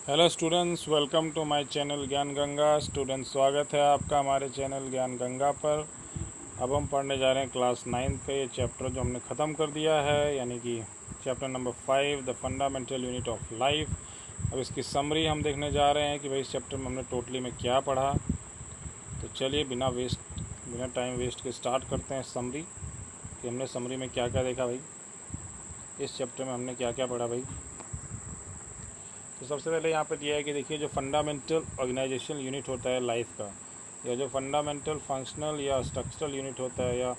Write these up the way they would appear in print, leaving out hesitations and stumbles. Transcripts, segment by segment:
Hello students, welcome to my channel Gyan Ganga. Students, स्वागत है आपका हमारे चैनल ज्ञान गंगा पर। अब हम पढ़ने जा रहे हैं क्लास 9 का ये चैप्टर जो हमने ख़त्म कर दिया है, यानी कि chapter number 5 the fundamental unit of life. अब इसकी समरी हम देखने जा रहे हैं कि भाई इस चैप्टर में हमने टोटली में क्या पढ़ा। तो चलिए बिना टाइम वेस्ट के स्टार्ट करते हैं समरी कि हमने समरी में क्या क्या देखा भाई, इस चैप्टर में हमने क्या क्या पढ़ा भाई। तो सबसे पहले यहाँ पे दिया है कि देखिए, जो फंडामेंटल ऑर्गेनाइजेशन यूनिट होता है लाइफ का, या जो फंडामेंटल फंक्शनल या स्ट्रक्चरल यूनिट होता है, या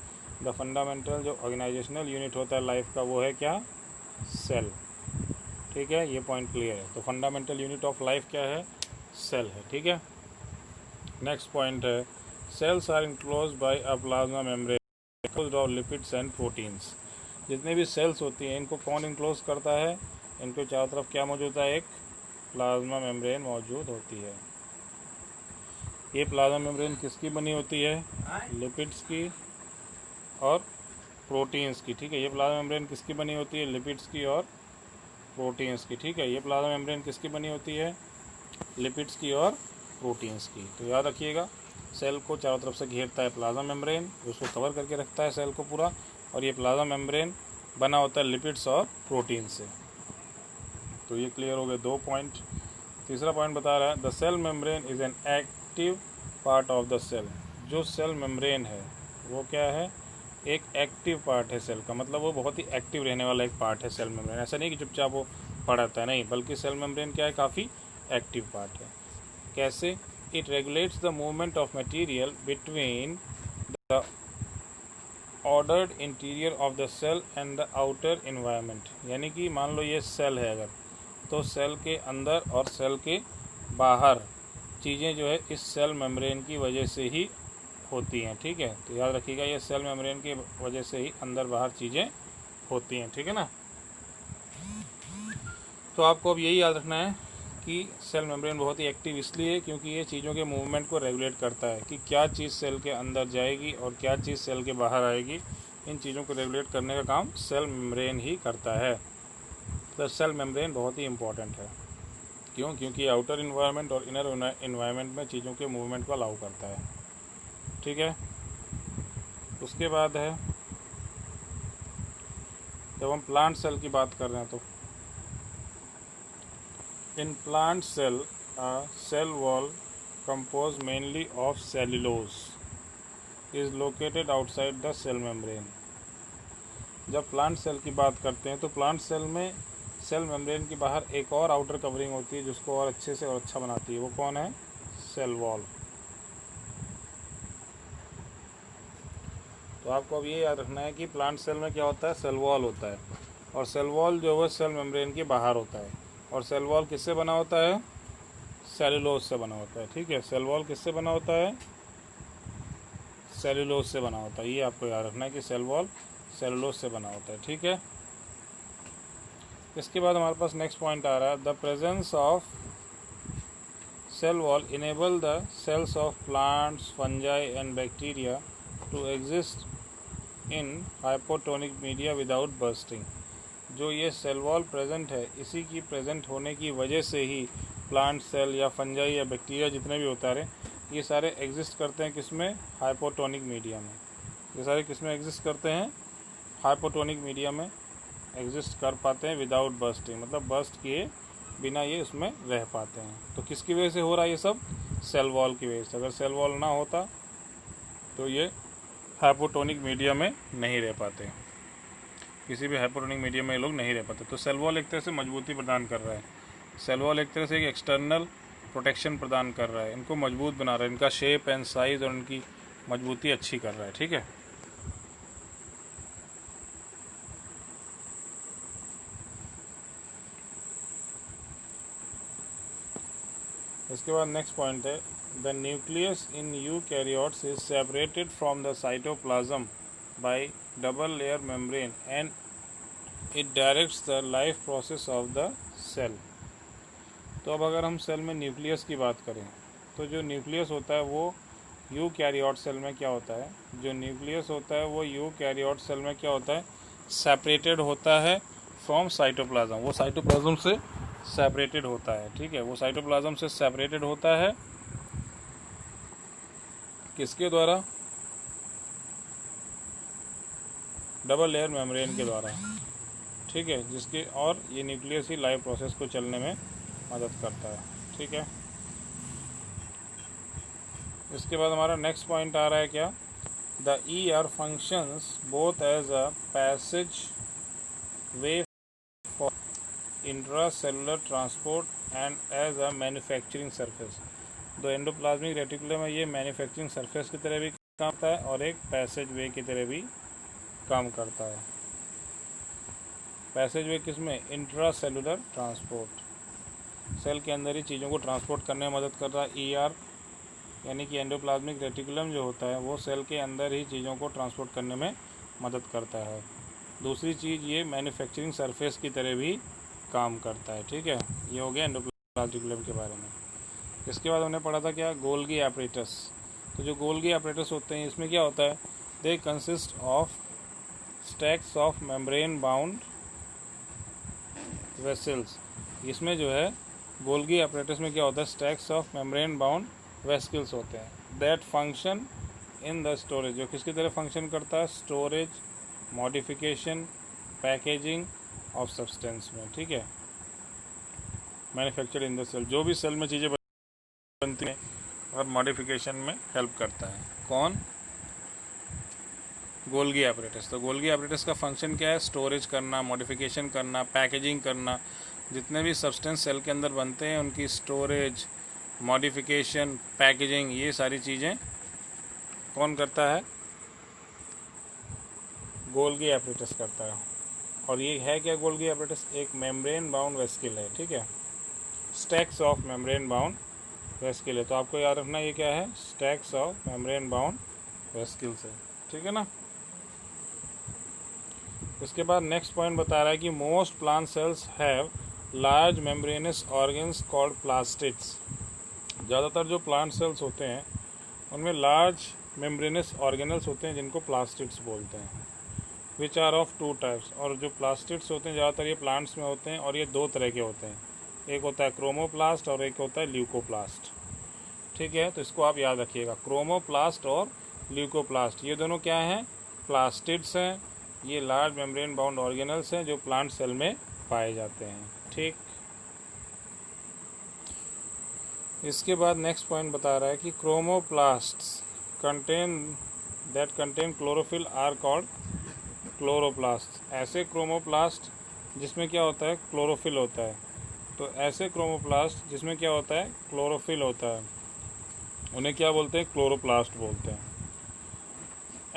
द फंडामेंटल जो ऑर्गेनाइजेशनल यूनिट होता है लाइफ का, वो है क्या? सेल। ठीक है, ये पॉइंट क्लियर है। तो फंडामेंटल यूनिट ऑफ लाइफ क्या है? सेल है। ठीक है, नेक्स्ट पॉइंट है cells are enclose by a plasma membrane of lipids and proteins. जितने भी सेल्स होती हैं इनको कौन इनक्लोज करता है? इनको चारों तरफ क्या मौजूद होता है? एक प्लाज्मा मेम्ब्रेन मौजूद होती है। ये प्लाज्मा मेम्ब्रेन किसकी बनी होती है? लिपिड्स की और प्रोटीन्स की। ठीक है, ये प्लाज्मा मेम्ब्रेन किसकी बनी होती है? लिपिड्स की और प्रोटीन्स की। ठीक है, ये प्लाज्मा मेम्ब्रेन किसकी बनी होती है? लिपिड्स की और प्रोटीन्स की। तो याद रखिएगा, सेल को चारों तरफ से घेरता है प्लाज्मा मेम्ब्रेन, उसको कवर करके रखता है सेल को पूरा, और ये प्लाज्मा मेम्ब्रेन बना होता है लिपिड्स और प्रोटीन से। तो ये क्लियर हो गए दो पॉइंट। तीसरा पॉइंट बता रहा है the cell membrane is an active part of the cell. जो सेल मेम्ब्रेन है वो क्या है? एक एक्टिव पार्ट है सेल का, मतलब वो बहुत ही एक्टिव रहने वाला एक पार्ट है सेल मेम्ब्रेन। ऐसा नहीं कि चुपचाप वो पड़ता है, नहीं, बल्कि सेल मेम्ब्रेन क्या है? काफ़ी एक्टिव पार्ट है। कैसे? It regulates the movement of material between the ordered interior of the cell and the outer environment. यानी कि मान लो ये सेल है अगर, तो सेल के अंदर और सेल के बाहर चीज़ें जो है इस सेल मेम्ब्रेन की वजह से ही होती हैं। ठीक है, तो याद रखिएगा, ये सेल मेम्ब्रेन की वजह से ही अंदर बाहर चीज़ें होती हैं। ठीक है ना। तो आपको अब यही याद रखना है कि सेल मेम्ब्रेन बहुत ही एक्टिव इसलिए क्योंकि ये चीज़ों के मूवमेंट को रेगुलेट करता है कि क्या चीज़ सेल के अंदर जाएगी और क्या चीज़ सेल के बाहर आएगी। इन चीज़ों को रेगुलेट करने का काम सेल मेम्ब्रेन ही करता है। तो सेल मेम्ब्रेन बहुत ही इंपॉर्टेंट है। क्यों? क्योंकि आउटर इन्वायरमेंट और इनर इन्वायरमेंट में चीज़ों के मूवमेंट को अलाउ करता है। ठीक है, उसके बाद है जब हम प्लांट सेल की बात कर रहे हैं तो in plant cell cell wall compose mainly of cellulose is located outside the cell membrane. जब प्लांट सेल की बात करते हैं तो प्लांट सेल में सेल मेम्ब्रेन के बाहर एक और आउटर कवरिंग होती है जिसको और अच्छे से और अच्छा बनाती है। वो कौन है? Cell wall. तो आपको अब ये याद रखना है कि प्लांट सेल में क्या होता है? सेल वॉल होता है, और सेल वॉल जो है सेल मेम्ब्रेन के बाहर होता है। और सेल वॉल किससे बना होता है? सेलुलोज से बना होता है। ठीक है, सेल वॉल किससे बना होता है? सेलुलोज से बना होता है। ये आपको याद रखना है कि सेल वॉल सेलुलोज से बना होता है। ठीक है, इसके बाद हमारे पास नेक्स्ट पॉइंट आ रहा है the presence of cell wall enable the cells of plants, fungi and bacteria to exist in hypotonic media without bursting. जो ये सेल वॉल प्रेजेंट है, इसी की प्रेजेंट होने की वजह से ही प्लांट सेल या फंजाई या बैक्टीरिया जितने भी होता रहे, ये सारे एग्जिस्ट करते हैं किसमें? हाइपोटोनिक मीडिया में। ये सारे किसमें एग्जिस्ट करते हैं? हाइपोटोनिक मीडिया में एग्जिस्ट कर पाते हैं विदाउट बर्स्टिंग, मतलब बर्स्ट किए बिना ये उसमें रह पाते हैं। तो किसकी वजह से हो रहा है ये सब? सेल वॉल की वजह से। अगर सेल वॉल ना होता तो ये हाइपोटोनिक मीडिया में नहीं रह पाते, किसी भी हाइपोटोनिक मीडिया में ये लोग नहीं रह पाते। तो सेल वॉल एक तरह से मजबूती प्रदान कर रहा है। सेल वॉल एक तरह से एक एक्सटर्नल प्रोटेक्शन प्रदान कर रहा है, इनको मजबूत बना रहा है, इनका शेप एंड साइज़ और इनकी मजबूती अच्छी कर रहा है। ठीक है, इसके बाद नेक्स्ट पॉइंट है the nucleus in eukaryotes is separated from the cytoplasm by double layer membrane and it directs the life process of the cell. तो अब अगर हम सेल में न्यूक्लियस की बात करें तो जो न्यूक्लियस होता है वो यूकैरियोट सेल में क्या होता है? जो न्यूक्लियस होता है वो यूकैरियोट सेल में क्या होता है? सेपरेटेड होता है फ्रॉम साइटोप्लाज्म। वो साइटोप्लाज्म से सेपरेटेड होता है, ठीक है। वो साइटोप्लाज्म से सेपरेटेड होता है किसके द्वारा? डबल लेयर मेम्ब्रेन के द्वारा, ठीक है, जिसके और ये न्यूक्लियस ही लाइव प्रोसेस को चलने में मदद करता है, ठीक है। इसके बाद हमारा नेक्स्ट पॉइंट आ रहा है क्या? The ER functions both as a passage way for intracellular transport and as a manufacturing surface. दो एंडोप्लाज्मिक रेटिकुलम में ये मैन्युफैक्चरिंग सरफेस की तरह भी काम करता है और एक पैसेज वे की तरह भी काम करता है। पैसेज वे किसमें? इंट्रासेलुलर ट्रांसपोर्ट, सेल के अंदर ही चीज़ों को ट्रांसपोर्ट करने में मदद कर रहा है। ER यानी कि एंडोप्लाज्मिक रेटिकुलम जो होता है वो सेल के अंदर ही चीज़ों को ट्रांसपोर्ट करने में मदद करता है। दूसरी चीज़, ये मैन्युफैक्चरिंग सरफेस की तरह भी काम करता है, ठीक है। ये हो गया एंडोप्लाज्मिक रेटिकुलम के बारे में। इसके बाद हमने पढ़ा था क्या? Golgi apparatus. तो जो गोल्गी एपरेटस होते हैं इसमें क्या होता है? They consist of stacks of membrane bound vessels. इसमें जो है गोल्गी एपरेटस में क्या होता है? स्टैक्स ऑफ मेम्ब्रेन बाउंड वेस्किल्स होते हैं that function in the storage. जो किसकी तरह फंक्शन करता है? Storage, modification, packaging of substance में, ठीक है। मैन्युफैक्चर्ड इन द सेल, जो भी सेल में चीज़ें बनती हैं और मॉडिफिकेशन में हेल्प करता है। कौन? Golgi apparatus. तो गोल्गी एपरेटस का फंक्शन क्या है? स्टोरेज करना, मॉडिफिकेशन करना, पैकेजिंग करना। जितने भी सब्सटेंस सेल के अंदर बनते हैं उनकी स्टोरेज, मॉडिफिकेशन, पैकेजिंग, ये सारी चीज़ें कौन करता है? गोल्गी एपरेटस करता है। और ये है क्या गोल्गी एपरेटस? एक मेम्ब्रेन बाउंड वेस्किल है, ठीक है। स्टैक्स ऑफ मेम्ब्रेन बाउंड वेस्किल है। तो आपको याद रखना ये क्या है? स्टैक्स ऑफ मेम्ब्रेन बाउंड वेस्किल्स है, ठीक है ना। इसके बाद नेक्स्ट पॉइंट बता रहा है कि most plant cells have large membranes organs called plastids. ज़्यादातर जो प्लांट सेल्स होते हैं उनमें लार्ज मेम्ब्रेनस ऑर्गेनल्स होते हैं जिनको प्लास्टिड्स बोलते हैं, which are of two types. और जो प्लास्टिड्स होते हैं ज़्यादातर ये प्लांट्स में होते हैं और ये दो तरह के होते हैं, एक होता है क्रोमोप्लास्ट और एक होता है ल्यूकोप्लास्ट, ठीक है। तो इसको आप याद रखिएगा, क्रोमोप्लास्ट और ल्यूकोप्लास्ट, ये दोनों क्या हैं? प्लास्टिड्स हैं। ये लार्ज मेम्ब्रेन बाउंड ऑर्गेनल्स हैं जो प्लांट सेल में पाए जाते हैं, ठीक। इसके बाद नेक्स्ट पॉइंट बता रहा है कि chromoplasts contain chlorophyll are called chloroplast. ऐसे क्रोमोप्लास्ट जिसमें क्या होता है? क्लोरोफिल होता है। तो ऐसे क्रोमोप्लास्ट जिसमें क्या होता है? क्लोरोफिल होता है, उन्हें क्या बोलते हैं? क्लोरोप्लास्ट बोलते हैं।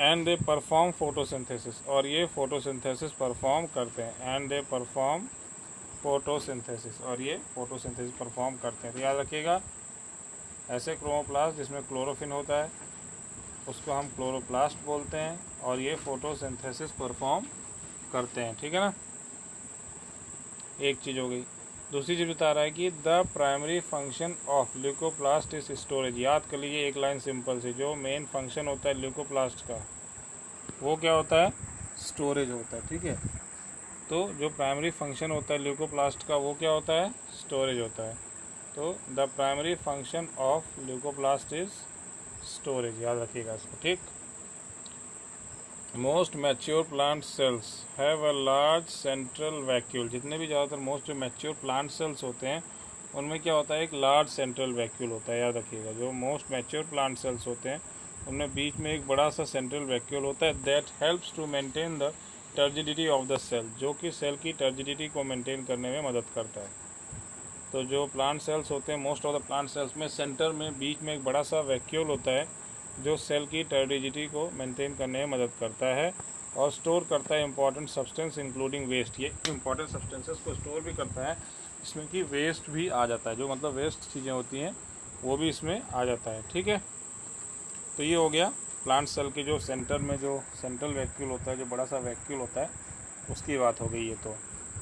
एंड दे परफॉर्म फोटोसिंथेसिस, और ये फोटोसिंथेसिस परफॉर्म करते हैं। एंड दे परफॉर्म फोटोसिंथेसिस, और ये फोटोसिंथेसिस परफॉर्म करते हैं। तो याद रखिएगा, ऐसे क्रोमोप्लास्ट जिसमें क्लोरोफिल होता है उसको हम क्लोरोप्लास्ट बोलते हैं और ये फोटोसिंथेसिस परफॉर्म करते हैं, ठीक है ना। एक चीज़ हो गई। दूसरी चीज़ बता रहा है कि the primary function of leucoplast is storage. याद कर लीजिए एक लाइन सिंपल से, जो मेन फंक्शन होता है ल्यूकोप्लास्ट का वो क्या होता है? स्टोरेज होता है, ठीक है। तो जो प्राइमरी फंक्शन होता है ल्यूकोप्लास्ट का वो क्या होता है? स्टोरेज होता है। तो the primary function of leucoplast is storage, याद रखिएगा इसको, ठीक। Most mature plant cells have a large central vacuole. जितने भी ज़्यादातर मोस्ट जो मैच्योर प्लांट सेल्स होते हैं उनमें क्या होता है? एक लार्ज सेंट्रल वैक्यूल होता है, याद रखिएगा। जो मोस्ट मैच्योर प्लांट सेल्स होते हैं उनमें बीच में एक बड़ा सा सेंट्रल वैक्यूल होता है that helps to maintain the turgidity of the cell, जो कि सेल की टर्जिडिटी को मेंटेन करने में मदद करता है। तो जो प्लांट सेल्स होते हैं, most of the plant cells में सेंटर में बीच में एक बड़ा सा वैक्यूल होता है जो सेल की टर्जिडिटी को मेंटेन करने में मदद करता है और स्टोर करता है इंपॉर्टेंट सब्सटेंस इंक्लूडिंग वेस्ट। ये इंपॉर्टेंट सब्सटेंसेस को स्टोर भी करता है, इसमें कि वेस्ट भी आ जाता है, जो मतलब वेस्ट चीज़ें होती हैं वो भी इसमें आ जाता है, ठीक है। तो ये हो गया प्लांट सेल के जो सेंटर में जो सेंट्रल वैक्यूल होता है, जो बड़ा सा वैक्यूल होता है, उसकी बात हो गई ये। तो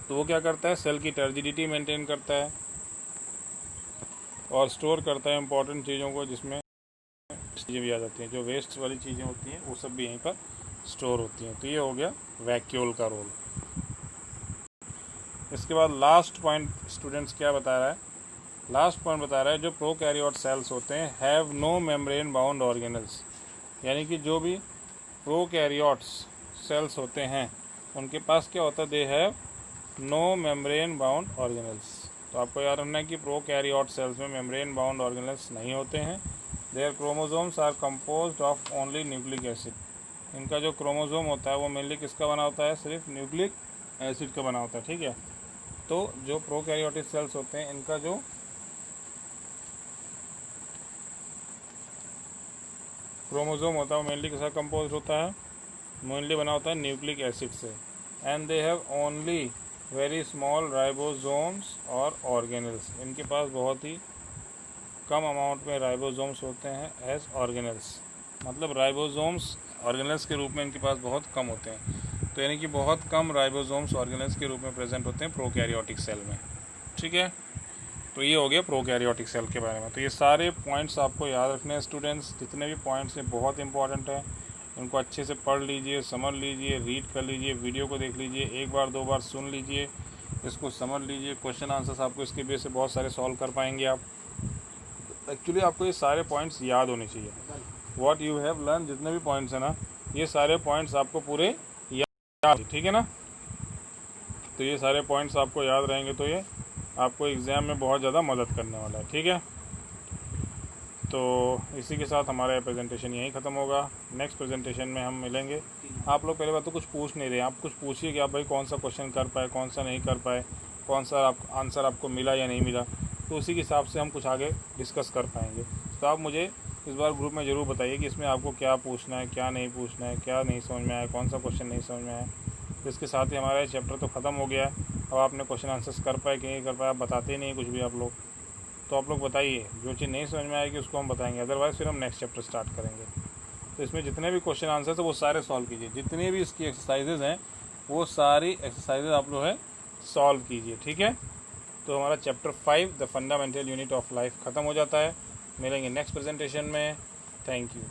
वो क्या करता है? सेल की टर्जिडिटी मेंटेन करता है और स्टोर करता है इंपॉर्टेंट चीज़ों को, जिसमें चीज़ें भी आ जाती हैं, जो वेस्ट वाली चीज़ें होती हैं वो सब भी यहीं पर स्टोर होती हैं। तो ये हो गया वैक्यूल का रोल। इसके बाद लास्ट पॉइंट स्टूडेंट्स क्या बता रहा है, लास्ट पॉइंट बता रहा है जो प्रोकैरियोट सेल्स होते हैं have no membrane bound organelles, यानी कि जो भी प्रोकैरियोट्स सेल्स होते हैं उनके पास क्या होता है, they have no membrane bound organelles. तो आपको याद रखना है कि प्रोकैरियोट सेल्स में मेम्ब्रेन बाउंड ऑर्गेनल्स नहीं होते हैं। Their chromosomes are composed of only nucleic acid, इनका जो क्रोमोसोम होता है वो मेनली किसका बना होता है, सिर्फ न्यूक्लिक एसिड का बना होता है, ठीक है। तो जो प्रोकैरियोटिक सेल्स होते हैं इनका जो क्रोमोसोम होता है वो मेनली किसका कंपोज होता है, मेनली बना होता है न्यूक्लिक एसिड से। And they have only very small ribosomes और ऑर्गेनल्स, इनके पास बहुत ही कम अमाउंट में राइबोसोम्स होते हैं एज ऑर्गेनल्स, मतलब राइबोसोम्स ऑर्गेनल्स के रूप में इनके पास बहुत कम होते हैं। तो यानी कि बहुत कम राइबोसोम्स ऑर्गेनल्स के रूप में प्रेजेंट होते हैं प्रोकैरियोटिक सेल में, ठीक है। तो ये हो गया प्रोकैरियोटिक सेल के बारे में। तो ये सारे पॉइंट्स आपको याद रखने हैं स्टूडेंट्स, जितने भी पॉइंट्स हैं बहुत इंपॉर्टेंट है, इनको अच्छे से पढ़ लीजिए, समझ लीजिए, रीड कर लीजिए, वीडियो को देख लीजिए, एक बार दो बार सुन लीजिए, इसको समझ लीजिए, क्वेश्चन आंसर्स आपको इसके बेस से बहुत सारे सॉल्व कर पाएंगे आप। एक्चुअली आपको ये सारे पॉइंट्स याद होने चाहिए, व्हाट यू हैव लर्न, जितने भी पॉइंट्स हैं ना ये सारे पॉइंट्स आपको पूरे याद, ठीक है ना। तो ये सारे पॉइंट्स आपको याद रहेंगे तो ये आपको एग्ज़ाम में बहुत ज़्यादा मदद करने वाला है, ठीक है। तो इसी के साथ हमारा प्रेजेंटेशन यहीं ख़त्म होगा। नेक्स्ट प्रेजेंटेशन में हम मिलेंगे। आप लोग पहले बात तो कुछ पूछ नहीं रहे, आप कुछ पूछिए कि आप भाई कौन सा क्वेश्चन कर पाए, कौन सा नहीं कर पाए, कौन सा आंसर आपको मिला या नहीं मिला, तो उसी के हिसाब से हम कुछ आगे डिस्कस कर पाएंगे। तो आप मुझे इस बार ग्रुप में ज़रूर बताइए कि इसमें आपको क्या पूछना है, क्या नहीं पूछना है, क्या नहीं समझ में आया, कौन सा क्वेश्चन नहीं समझ में आया। तो इसके साथ ही हमारा चैप्टर तो ख़त्म हो गया है। अब आपने क्वेश्चन आंसर्स कर पाए कि नहीं कर पाए, आप बताते ही नहीं कुछ भी आप लोग। तो आप लोग बताइए, जो चीज़ नहीं समझ में आएगी उसको हम बताएंगे, अदरवाइज़ फिर हम नेक्स्ट चैप्टर स्टार्ट करेंगे। तो इसमें जितने भी क्वेश्चन आंसर्स हैं वो सारे सॉल्व कीजिए, जितनी भी इसकी एक्सरसाइजेज हैं वो सारी एक्सरसाइजेज आप लोग है सॉल्व कीजिए, ठीक है। तो हमारा chapter 5 the fundamental unit of life ख़त्म हो जाता है। मिलेंगे नेक्स्ट प्रेजेंटेशन में। Thank you.